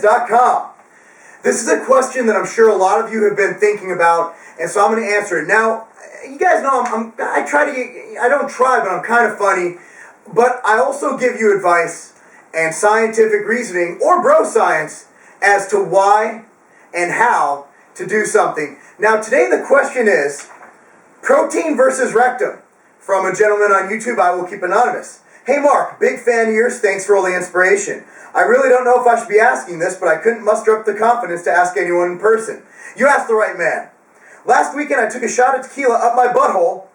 butthole.com. This is a question that I'm sure a lot of you have been thinking about, and so I'm going to answer it. Now, you guys know I don't try, but I'm kind of funny, but I also give you advice and scientific reasoning, or bro science, as to why and how to do something. Now, today the question is, protein versus rectum, from a gentleman on YouTube. I will keep anonymous. Hey Mark, big fan of yours, thanks for all the inspiration. I really don't know if I should be asking this, but I couldn't muster up the confidence to ask anyone in person. You asked the right man. Last weekend I took a shot of tequila up my butthole,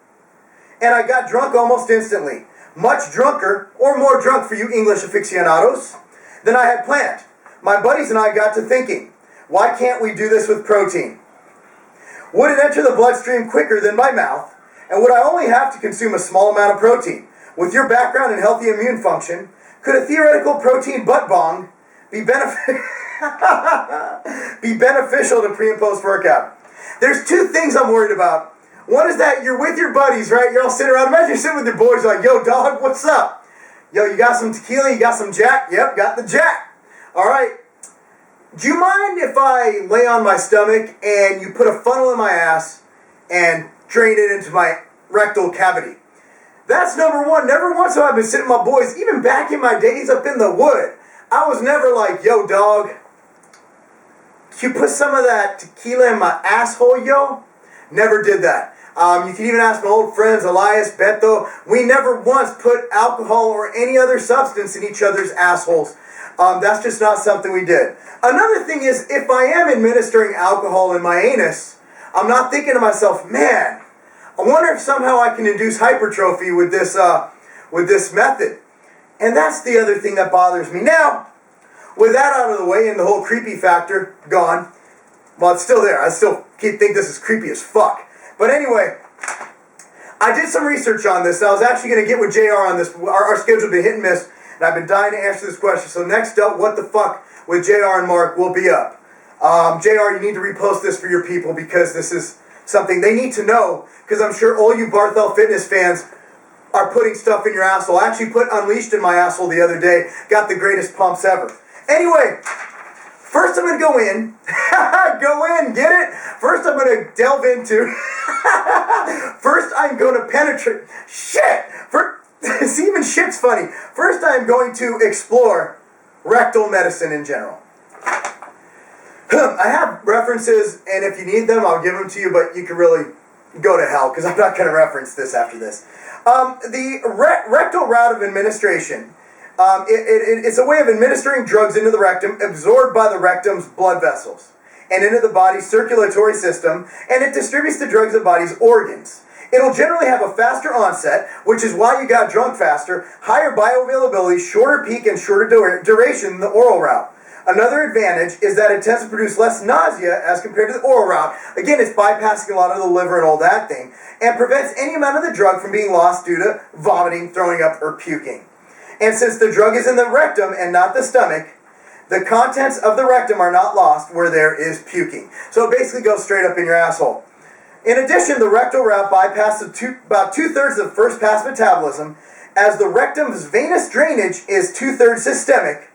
and I got drunk almost instantly. Much drunker, or more drunk for you English aficionados, than I had planned. My buddies and I got to thinking, why can't we do this with protein? Would it enter the bloodstream quicker than by mouth, and would I only have to consume a small amount of protein? With your background and healthy immune function, could a theoretical protein butt bong be beneficial to pre and post workout? There's two things I'm worried about. One is that you're with your buddies, right? You're all sitting around. Imagine you're sitting with your boys like, yo, dog, what's up? Yo, you got some tequila? You got some Jack? Yep, got the Jack. All right. Do you mind if I lay on my stomach and you put a funnel in my ass and drain it into my rectal cavity? That's number one. Never once have I been sitting with my boys, even back in my days up in the wood. I was never like, yo, dog, can you put some of that tequila in my asshole, yo? Never did that. You can even ask my old friends, Elias, Beto. We never once put alcohol or any other substance in each other's assholes. That's just not something we did. Another thing is, if I am administering alcohol in my anus, I'm not thinking to myself, man, I wonder if somehow I can induce hypertrophy with this method. And that's the other thing that bothers me. Now, with that out of the way and the whole creepy factor gone, well, it's still there. I still think this is creepy as fuck. But anyway, I did some research on this. I was actually going to get with JR on this. Our schedule's been hit and miss, and I've been dying to answer this question. So next up, what the fuck with JR and Mark will be up. JR, you need to repost this for your people because this is something they need to know, because I'm sure all you Barthel Fitness fans are putting stuff in your asshole. I actually put Unleashed in my asshole the other day. Got the greatest pumps ever. Anyway, first I'm going to go in. Go in, get it? First I'm going to delve into. First I'm going to penetrate. Shit! See, even shit's funny. First I'm going to explore rectal medicine in general. I have references, and if you need them, I'll give them to you, but you can really go to hell, because I'm not going to reference this after this. The rectal route of administration, it's a way of administering drugs into the rectum, absorbed by the rectum's blood vessels, and into the body's circulatory system, and it distributes the drugs to the body's organs. It'll generally have a faster onset, which is why you got drunk faster, higher bioavailability, shorter peak, and shorter duration than the oral route. Another advantage is that it tends to produce less nausea as compared to the oral route. Again, it's bypassing a lot of the liver and all that thing, and prevents any amount of the drug from being lost due to vomiting, throwing up, or puking. And since the drug is in the rectum and not the stomach, the contents of the rectum are not lost where there is puking. So it basically goes straight up in your asshole. In addition, the rectal route bypasses about two-thirds of first pass metabolism, as the rectum's venous drainage is two-thirds systemic,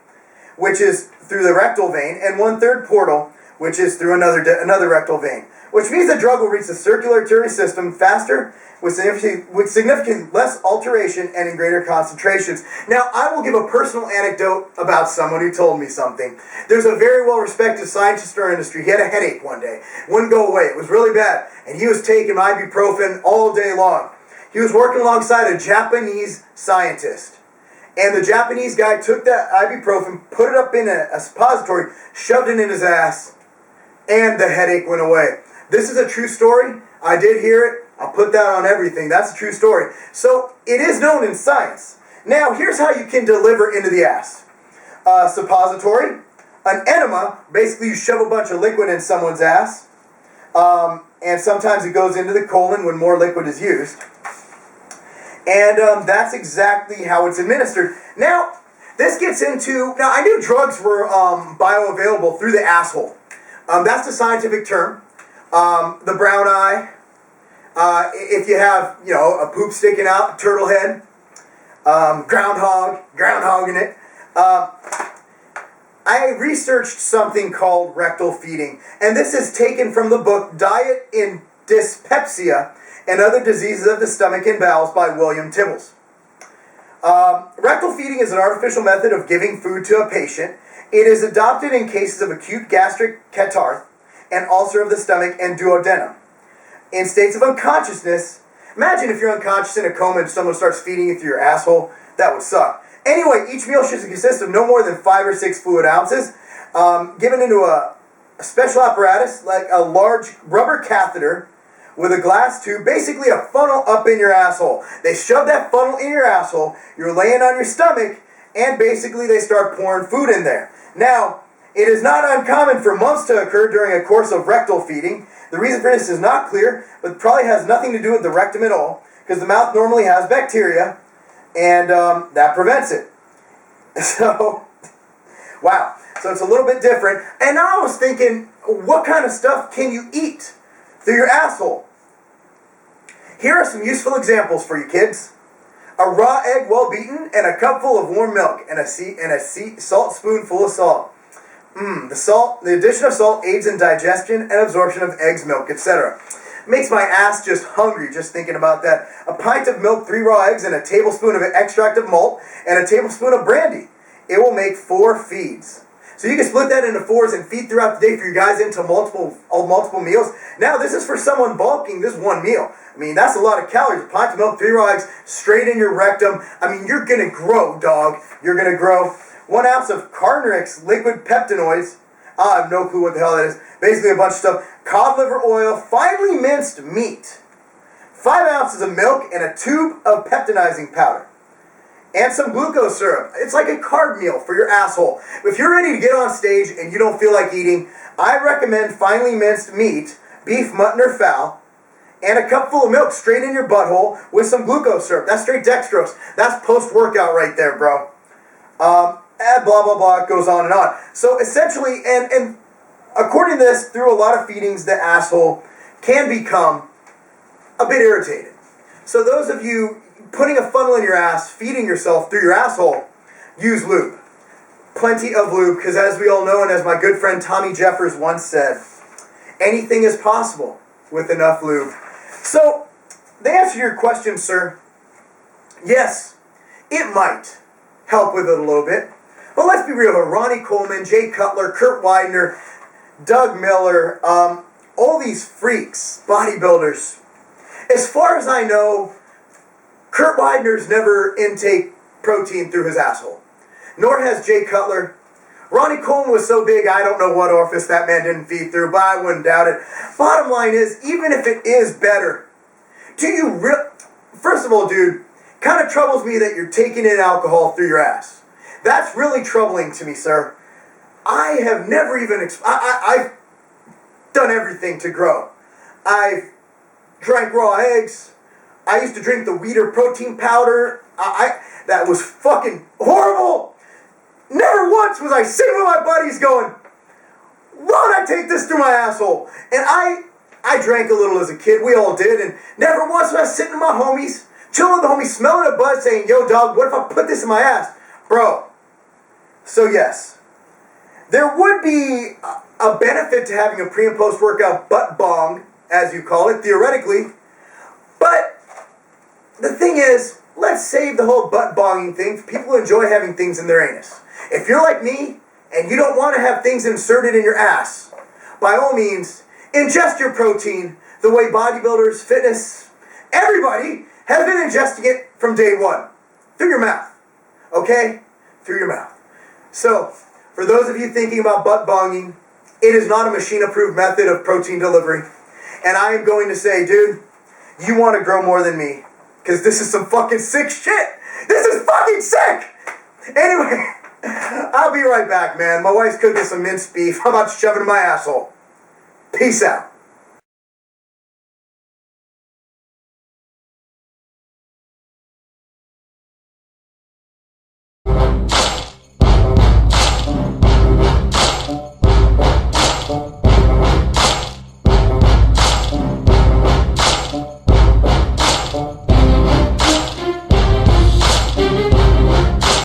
which is through the rectal vein, and one-third portal, which is through another rectal vein. Which means the drug will reach the circulatory system faster, with significantly less alteration and in greater concentrations. Now, I will give a personal anecdote about someone who told me something. There's a very well-respected scientist in our industry. He had a headache one day. Wouldn't go away. It was really bad. And he was taking ibuprofen all day long. He was working alongside a Japanese scientist. And the Japanese guy took that ibuprofen, put it up in a suppository, shoved it in his ass, and the headache went away. This is a true story. I did hear it. I'll put that on everything. That's a true story. So it is known in science. Now, here's how you can deliver into the ass. Suppository, an enema, basically you shove a bunch of liquid in someone's ass, and sometimes it goes into the colon when more liquid is used. And that's exactly how it's administered. Now, this gets into... Now, I knew drugs were bioavailable through the asshole. That's the scientific term. The brown eye. If you have, a poop sticking out, turtle head. Groundhog in it. I researched something called rectal feeding, and this is taken from the book Diet in Dyspepsia and Other Diseases of the Stomach and Bowels by William Tibbles. Rectal feeding is an artificial method of giving food to a patient. It is adopted in cases of acute gastric catarrh and ulcer of the stomach and duodenum. In states of unconsciousness, imagine if you're unconscious in a coma and someone starts feeding you through your asshole. That would suck. Anyway, each meal should consist of no more than 5 or 6 fluid ounces, given into a special apparatus like a large rubber catheter with a glass tube, basically a funnel up in your asshole. They shove that funnel in your asshole, you're laying on your stomach, and basically they start pouring food in there. Now, it is not uncommon for months to occur during a course of rectal feeding. The reason for this is not clear, but probably has nothing to do with the rectum at all, because the mouth normally has bacteria, and that prevents it. So, wow. So it's a little bit different. And now I was thinking, what kind of stuff can you eat through your asshole? Here are some useful examples for you kids. A raw egg well beaten and a cup full of warm milk and a salt spoonful of salt. The addition of salt aids in digestion and absorption of eggs, milk, etc. Makes my ass just hungry just thinking about that. A pint of milk, 3 raw eggs, and a tablespoon of extract of malt, and a tablespoon of brandy. It will make 4 feeds. So you can split that into 4s and feed throughout the day for you guys into multiple meals. Now this is for someone bulking, this 1 meal. I mean, that's a lot of calories. A pint of milk, 3 raw eggs, straight in your rectum. I mean, you're going to grow, dog. You're going to grow. 1 ounce of Carnarix liquid peptinoids. I have no clue what the hell that is. Basically a bunch of stuff. Cod liver oil, finely minced meat. 5 ounces of milk and a tube of peptonizing powder. And some glucose syrup. It's like a carb meal for your asshole. If you're ready to get on stage and you don't feel like eating, I recommend finely minced meat, beef, mutton, or fowl, and a cup full of milk straight in your butthole with some glucose syrup. That's straight dextrose. That's post-workout right there, bro. And blah, blah, blah. It goes on and on. So essentially, and according to this, through a lot of feedings, the asshole can become a bit irritated. So those of you putting a funnel in your ass, feeding yourself through your asshole, use lube. Plenty of lube, because as we all know, and as my good friend Tommy Jeffers once said, anything is possible with enough lube. So, the answer to your question, sir, yes, it might help with it a little bit. But let's be real, Ronnie Coleman, Jay Cutler, Kurt Widener, Doug Miller, all these freaks, bodybuilders. As far as I know, Kurt Widener's never intake protein through his asshole. Nor has Jay Cutler. Ronnie Coleman was so big, I don't know what orifice that man didn't feed through, but I wouldn't doubt it. Bottom line is, even if it is better, do you first of all, dude, kind of troubles me that you're taking in alcohol through your ass. That's really troubling to me, sir. I have never even, I've done everything to grow. I've drank raw eggs. I used to drink the Weider protein powder. That was fucking horrible. Never once was I sitting with my buddies going, why would I take this through my asshole? And I drank a little as a kid. We all did. And never once was I sitting with my homies, chilling with the homies, smelling a bud, saying, yo, dog, what if I put this in my ass? Bro. So, yes. There would be a benefit to having a pre- and post-workout butt bong, as you call it, theoretically. But the thing is, let's save the whole butt bonging thing. People enjoy having things in their anus. If you're like me, and you don't want to have things inserted in your ass, by all means, ingest your protein the way bodybuilders, fitness, everybody has been ingesting it from day one. Through your mouth. Okay? Through your mouth. So, for those of you thinking about butt bonging, it is not a machine-approved method of protein delivery. And I am going to say, dude, you want to grow more than me. Because this is some fucking sick shit. This is fucking sick! Anyway, I'll be right back, man. My wife's cooking some minced beef. I'm about to shove it in my asshole. Peace out.